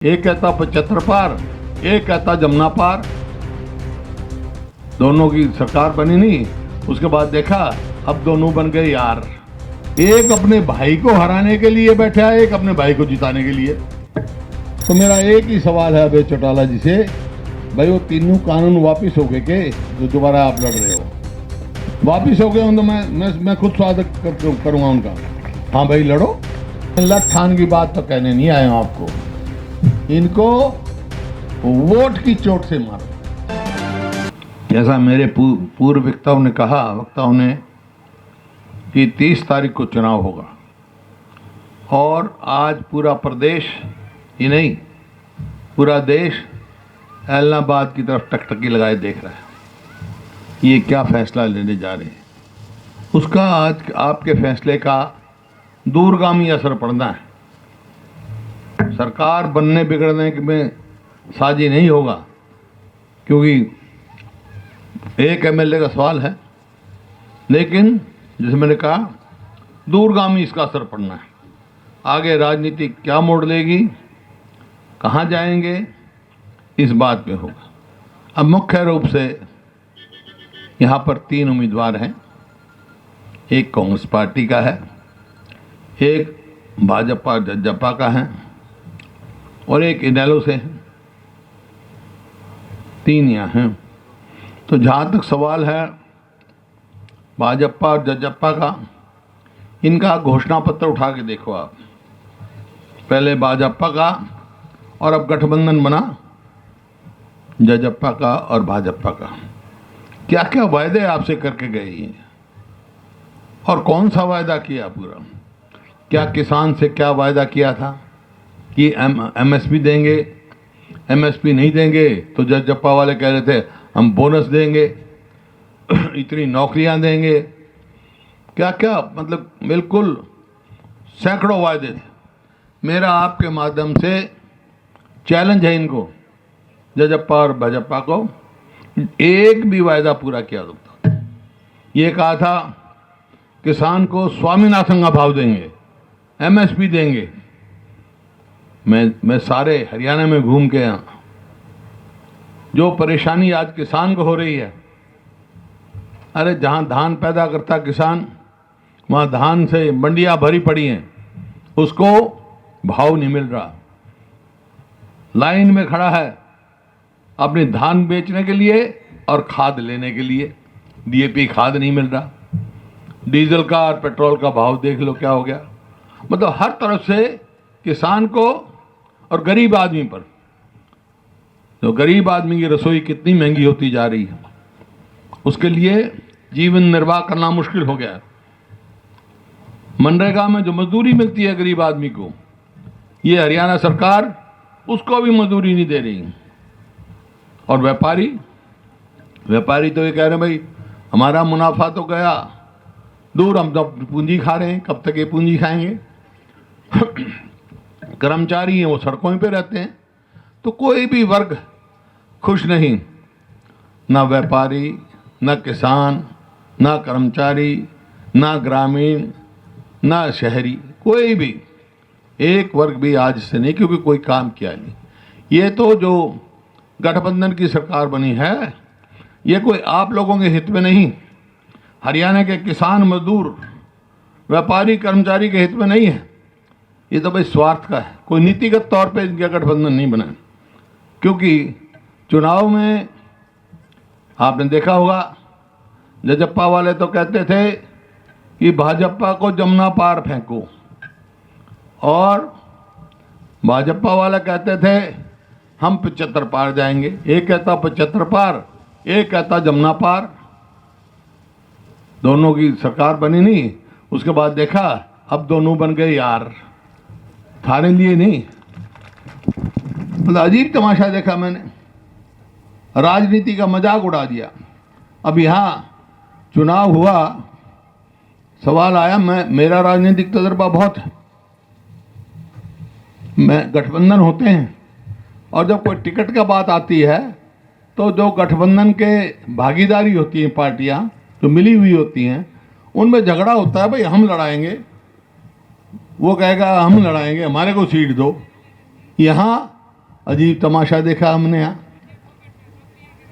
एक कहता 75 पार, एक कहता जमुना पार। दोनों की सरकार बनी नहीं, उसके बाद देखा अब दोनों बन गए यार। एक अपने भाई को हराने के लिए बैठा है, एक अपने भाई को जिताने के लिए। तो मेरा एक ही सवाल है अभय चौटाला जी से, भाई वो तीनों कानून वापिस हो गए के जो दोबारा आप लड़ रहे हो? वापिस हो गए हो तो मैं खुद स्वागत करूंगा उनका। हाँ भाई लड़ो। लठ ठान की बात तो कहने नहीं आया हूं आपको, इनको वोट की चोट से मारो। जैसा मेरे पूर्व वक्ताओं ने कहा, कि 30 तारीख को चुनाव होगा और आज पूरा प्रदेश ही नहीं पूरा देश ऐलनाबाद की तरफ टकटकी लगाए देख रहा है। ये क्या फैसला लेने जा रहे हैं, उसका आज आपके फैसले का दूरगामी असर पड़ना है। सरकार बनने बिगड़ने में साझी नहीं होगा, क्योंकि एक एमएलए का सवाल है, लेकिन जैसे मैंने कहा दूरगामी इसका असर पड़ना है। आगे राजनीति क्या मोड़ लेगी, कहाँ जाएंगे, इस बात पे होगा। अब मुख्य रूप से यहाँ पर 3 उम्मीदवार हैं। एक कांग्रेस पार्टी का है, एक भाजपा जजपा का है और एक इनेलो से है। 3 यहाँ हैं। तो जहाँ तक सवाल है भाजपा और जजपा का, इनका घोषणा पत्र उठा के देखो आप। पहले भाजपा का और अब गठबंधन बना जजपा का और भाजपा का। क्या क्या वायदे आपसे करके गए हैं और कौन सा वायदा किया पूरा? क्या किसान से क्या वायदा किया था कि एमएसपी देंगे, एमएसपी नहीं देंगे तो जजपा वाले कह रहे थे हम बोनस देंगे, इतनी नौकरियां देंगे। क्या क्या मतलब बिल्कुल सैकड़ों वायदे थे। मेरा आपके माध्यम से चैलेंज है इनको, जजपा और भाजपा को, एक भी वायदा पूरा किया तो। ये कहा था किसान को स्वामीनाथन का भाव देंगे, एमएसपी देंगे। मैं सारे हरियाणा में घूम के आया, जो परेशानी आज किसान को हो रही है। अरे जहां धान पैदा करता किसान, वहां धान से मंडियां भरी पड़ी हैं, उसको भाव नहीं मिल रहा। लाइन में खड़ा है अपने धान बेचने के लिए और खाद लेने के लिए, डीएपी खाद नहीं मिल रहा। डीजल का और पेट्रोल का भाव देख लो क्या हो गया। मतलब हर तरफ से किसान को और गरीब आदमी पर, तो गरीब आदमी की रसोई कितनी महंगी होती जा रही है, उसके लिए जीवन निर्वाह करना मुश्किल हो गया है। मनरेगा में जो मजदूरी मिलती है गरीब आदमी को, ये हरियाणा सरकार उसको भी मजदूरी नहीं दे रही। और व्यापारी तो ये कह रहे हैं भाई हमारा मुनाफा तो गया दूर, हम तो पूंजी खा रहे हैं, कब तक ये पूंजी खाएंगे। कर्मचारी हैं वो सड़कों पे रहते हैं। तो कोई भी वर्ग खुश नहीं, ना व्यापारी, ना किसान, ना कर्मचारी, ना ग्रामीण, ना शहरी, कोई भी एक वर्ग भी आज से नहीं, क्योंकि कोई काम किया नहीं। ये तो जो गठबंधन की सरकार बनी है, ये कोई आप लोगों के हित में नहीं, हरियाणा के किसान, मजदूर, व्यापारी, कर्मचारी के हित में नहीं है। ये तो भाई स्वार्थ का है, कोई नीतिगत तौर पे इनका गठबंधन नहीं बना। क्योंकि चुनाव में आपने देखा होगा, जजपा वाले तो कहते थे कि भाजपा को जमुना पार फेंको, और भाजपा वाले कहते थे हम 75 पार जाएंगे। एक कहता 75 पार, एक कहता जमुना पार। दोनों की सरकार बनी नहीं, उसके बाद देखा अब दोनों बन गए यार। थाने लिए नहीं, मतलब अजीब तमाशा देखा मैंने, राजनीति का मजाक उड़ा दिया। अब यहाँ चुनाव हुआ, सवाल आया, मेरा राजनीतिक तजुर्बा बहुत है, मैं गठबंधन होते हैं, और जब कोई टिकट का बात आती है तो जो गठबंधन के भागीदारी होती हैं, पार्टियां जो मिली हुई होती हैं, उनमें झगड़ा होता है। भाई हम लड़ाएंगे, वो कहेगा हम लड़ाएंगे, हमारे को सीट दो। यहाँ अजीब तमाशा देखा हमने यहाँ।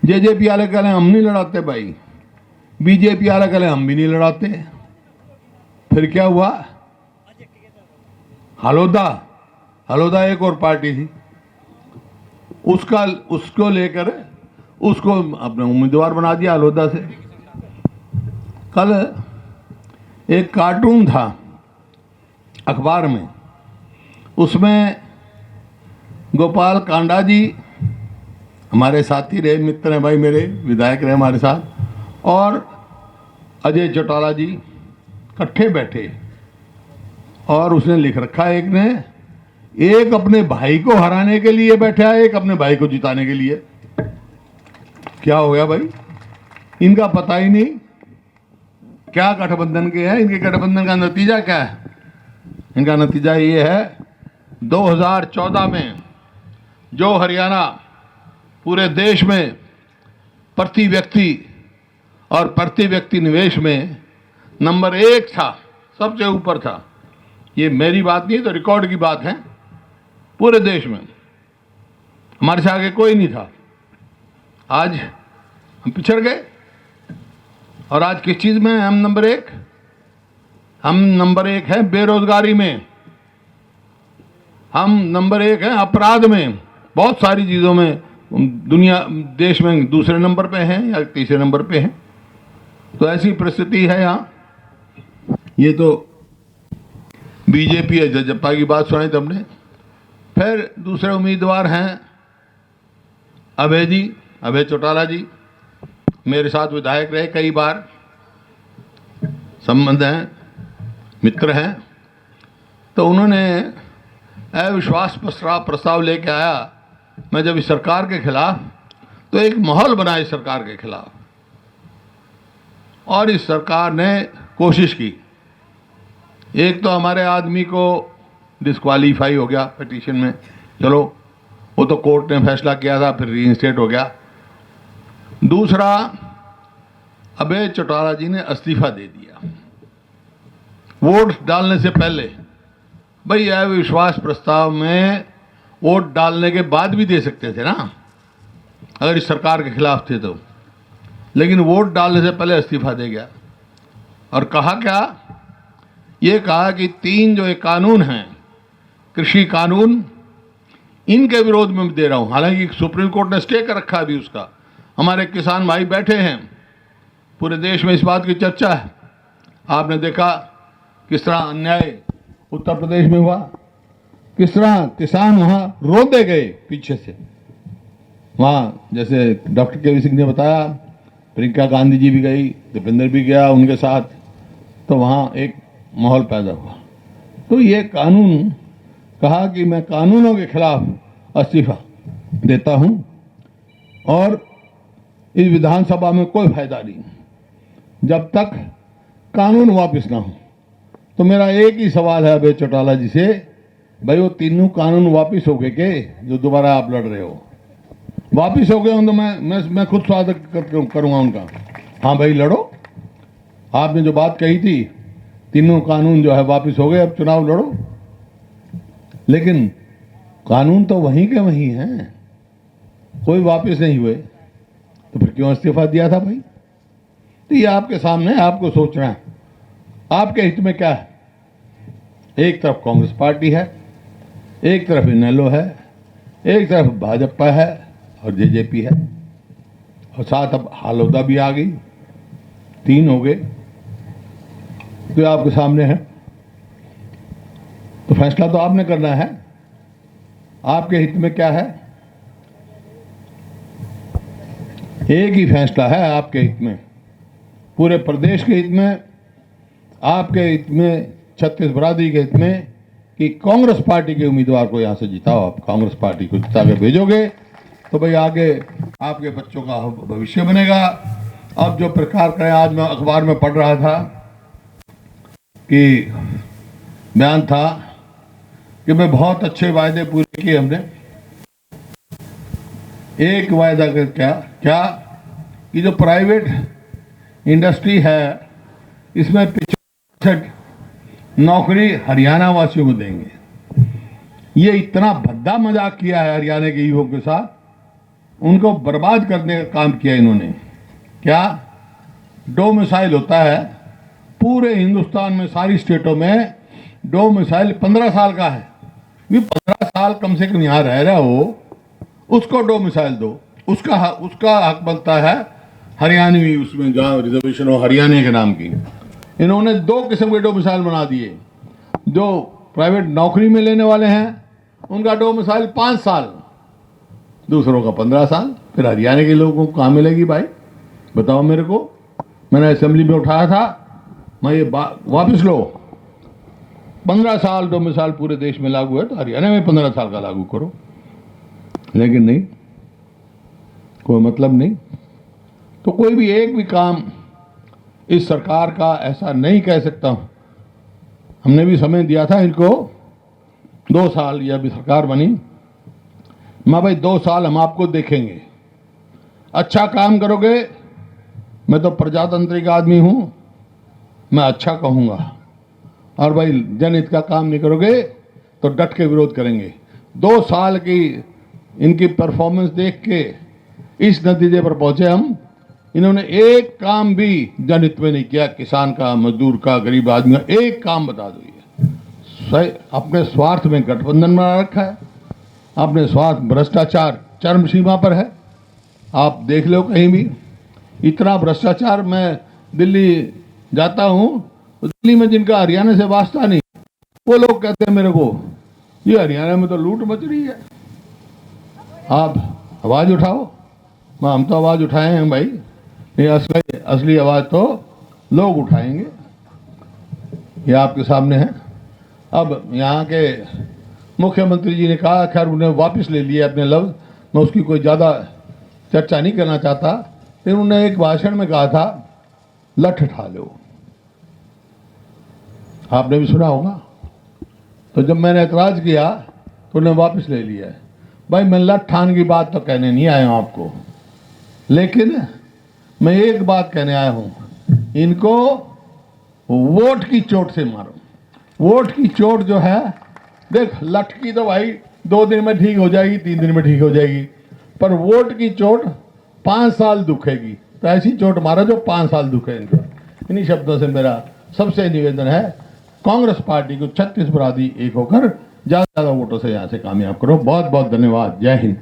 जेजेपी वाले कह रहे हम नहीं लड़ाते भाई, बीजेपी वाले कह रहे हम भी नहीं लड़ाते। फिर क्या हुआ? हलोदा एक और पार्टी थी, उसको लेकर उसको अपने उम्मीदवार बना दिया हलोदा से। कल एक कार्टून था अखबार में, उसमें गोपाल कांडा जी हमारे साथी रहे, मित्र हैं भाई मेरे, विधायक रहे हमारे साथ, और अजय चौटाला जी इकट्ठे बैठे, और उसने लिख रखा है, एक अपने भाई को हराने के लिए बैठा है, एक अपने भाई को जिताने के लिए। क्या हो गया भाई? इनका पता ही नहीं क्या गठबंधन के हैं। इनके गठबंधन का नतीजा क्या है? इनका नतीजा ये है, 2014 में जो हरियाणा पूरे देश में प्रति व्यक्ति निवेश में नंबर 1 था, सबसे ऊपर था। ये मेरी बात नहीं, तो रिकॉर्ड की बात है। पूरे देश में हमारे से आगे कोई नहीं था। आज हम पिछड़ गए, और आज किस चीज में हम नंबर 1? हम नंबर 1 है बेरोजगारी में, हम नंबर 1 है अपराध में, बहुत सारी चीजों में देश में दूसरे नंबर पे हैं या तीसरे नंबर पे हैं। तो ऐसी परिस्थिति है यहाँ। ये तो बीजेपी है, जजप्पा की बात सुनाई तुमने। फिर दूसरे उम्मीदवार हैं अभय चौटाला जी, मेरे साथ विधायक रहे, कई बार संबंध हैं, मित्र हैं। तो उन्होंने अविश्वास प्रस्ताव लेके आया मैं जब इस सरकार के खिलाफ, तो एक माहौल बना इस सरकार के खिलाफ, और इस सरकार ने कोशिश की। एक तो हमारे आदमी को डिस्क्वालीफाई हो गया पिटीशन में, चलो वो तो कोर्ट ने फैसला किया था, फिर रीइंस्टेट हो गया। दूसरा, अभय चौटाला जी ने इस्तीफा दे दिया वोट डालने से पहले। भाई अविश्वास प्रस्ताव में वोट डालने के बाद भी दे सकते थे ना, अगर इस सरकार के खिलाफ थे तो, लेकिन वोट डालने से पहले इस्तीफा दे गया। और कहा क्या? ये कहा कि 3 जो एक कानून हैं, कृषि कानून, इनके विरोध में दे रहा हूं। हालांकि सुप्रीम कोर्ट ने स्टे कर रखा है अभी उसका। हमारे किसान भाई बैठे हैं, पूरे देश में इस बात की चर्चा है। आपने देखा किस तरह अन्याय उत्तर प्रदेश में हुआ, किस तरह किसान वहां रोते गए पीछे से। वहां जैसे डॉक्टर के सिंह ने बताया, प्रियंका गांधी जी भी गई, दीपेंद्र भी गया उनके साथ, तो वहां एक माहौल पैदा हुआ। तो ये कानून, कहा कि मैं कानूनों के खिलाफ इस्तीफा देता हूं, और इस विधानसभा में कोई फायदा नहीं जब तक कानून वापस ना हो। तो मेरा एक ही सवाल है अभय चौटाला जी से, भाई वो तीनों कानून वापस हो गए के जो दोबारा आप लड़ रहे हो? वापस हो गए हो तो मैं खुद स्वागत करूंगा उनका। हाँ भाई लड़ो, आपने जो बात कही थी, तीनों कानून जो है वापस हो गए, अब चुनाव लड़ो। लेकिन कानून तो वहीं के वहीं हैं, कोई वापस नहीं हुए, तो फिर क्यों इस्तीफा दिया था भाई? तो ये आपके सामने, आपको सोचना है आपके हित में क्या है। एक तरफ कांग्रेस पार्टी है, एक तरफ इनेलो है, एक तरफ भाजपा है और जेजेपी है, और साथ अब हलोदा भी आ गई, 3 हो गए। तो आपके सामने है, तो फैसला तो आपने करना है। आपके हित में क्या है? एक ही फैसला है आपके हित में, पूरे प्रदेश के हित में, आपके हित में, छत्तीस बरादरी के हित में, कि कांग्रेस पार्टी के उम्मीदवार को यहां से जिताओ। आप कांग्रेस पार्टी को जिता के भेजोगे तो भाई आगे आपके बच्चों का भविष्य बनेगा। अब जो प्रकार करें, आज मैं अखबार में पढ़ रहा था कि बयान था कि मैं बहुत अच्छे वायदे पूरे किए हमने। एक वायदा क्या कि जो प्राइवेट इंडस्ट्री है, इसमें 65 नौकरी हरियाणा वासियों को देंगे। ये इतना भद्दा मजाक किया है हरियाणा के युवकों के साथ, उनको बर्बाद करने का काम किया इन्होंने। क्या डोमिसाइल होता है पूरे हिंदुस्तान में, सारी स्टेटों में डोमिसाइल 15 साल का है। ये 15 साल कम से कम यहाँ रह रहा हो, उसको डोमिसाइल दो, उसका हक बनता है हरियाणवी, उसमें जहाँ रिजर्वेशन हो हरियाणा के नाम की। इन्होंने 2 किस्म के डोमिसाइल बना दिए। जो प्राइवेट नौकरी में लेने वाले हैं उनका डोमिसाइल 5 साल, दूसरों का 15 साल। फिर हरियाणा के लोगों को कहाँ मिलेगी भाई, बताओ मेरे को। मैंने असेंबली में उठाया था, मैं ये वापस लो, 15 साल डोमिसाइल पूरे देश में लागू है तो हरियाणा में 15 साल का लागू करो। लेकिन नहीं, कोई मतलब नहीं। तो कोई भी एक भी काम इस सरकार का ऐसा नहीं कह सकता हूं। हमने भी समय दिया था इनको 2 साल, यह भी सरकार बनी, मैं भाई 2 साल हम आपको देखेंगे, अच्छा काम करोगे, मैं तो प्रजातांत्रिक आदमी हूं, मैं अच्छा कहूंगा, और भाई जनहित का काम नहीं करोगे तो डट के विरोध करेंगे। 2 साल की इनकी परफॉर्मेंस देख के इस नतीजे पर पहुंचे हम। इन्होंने एक काम भी जनहित में नहीं किया, किसान का, मजदूर का, गरीब आदमी का एक काम बता दो। ये अपने स्वार्थ में गठबंधन बना रखा है, अपने स्वार्थ, भ्रष्टाचार चरम सीमा पर है। आप देख लो कहीं भी इतना भ्रष्टाचार। मैं दिल्ली जाता हूं तो दिल्ली में जिनका हरियाणा से वास्ता नहीं, वो लोग कहते हैं मेरे को, ये हरियाणा में तो लूट मच रही है, आप आवाज उठाओ। हम तो आवाज उठाए हैं भाई, ये असली आवाज तो लोग उठाएंगे। ये आपके सामने है। अब यहाँ के मुख्यमंत्री जी ने कहा, खैर उन्हें वापस ले लिया अपने लफ्ज, मैं उसकी कोई ज़्यादा चर्चा नहीं करना चाहता, लेकिन उन्होंने एक भाषण में कहा था लठ उठा लो, आपने भी सुना होगा। तो जब मैंने एतराज किया तो उन्हें वापस ले लिया है। भाई मैं लठ ठान की बात तो कहने नहीं आया हूं आपको, लेकिन मैं एक बात कहने आया हूं, इनको वोट की चोट से मारो। वोट की चोट जो है, देख लठ की तो भाई 2 दिन में ठीक हो जाएगी, 3 दिन में ठीक हो जाएगी, पर वोट की चोट 5 साल दुखेगी। तो ऐसी चोट मारो जो 5 साल दुखे इनको। इन्हीं शब्दों से मेरा सबसे निवेदन है, कांग्रेस पार्टी को 36 बरादी एक होकर ज्यादा वोटों से यहाँ से कामयाब करो। बहुत बहुत धन्यवाद। जय हिंद।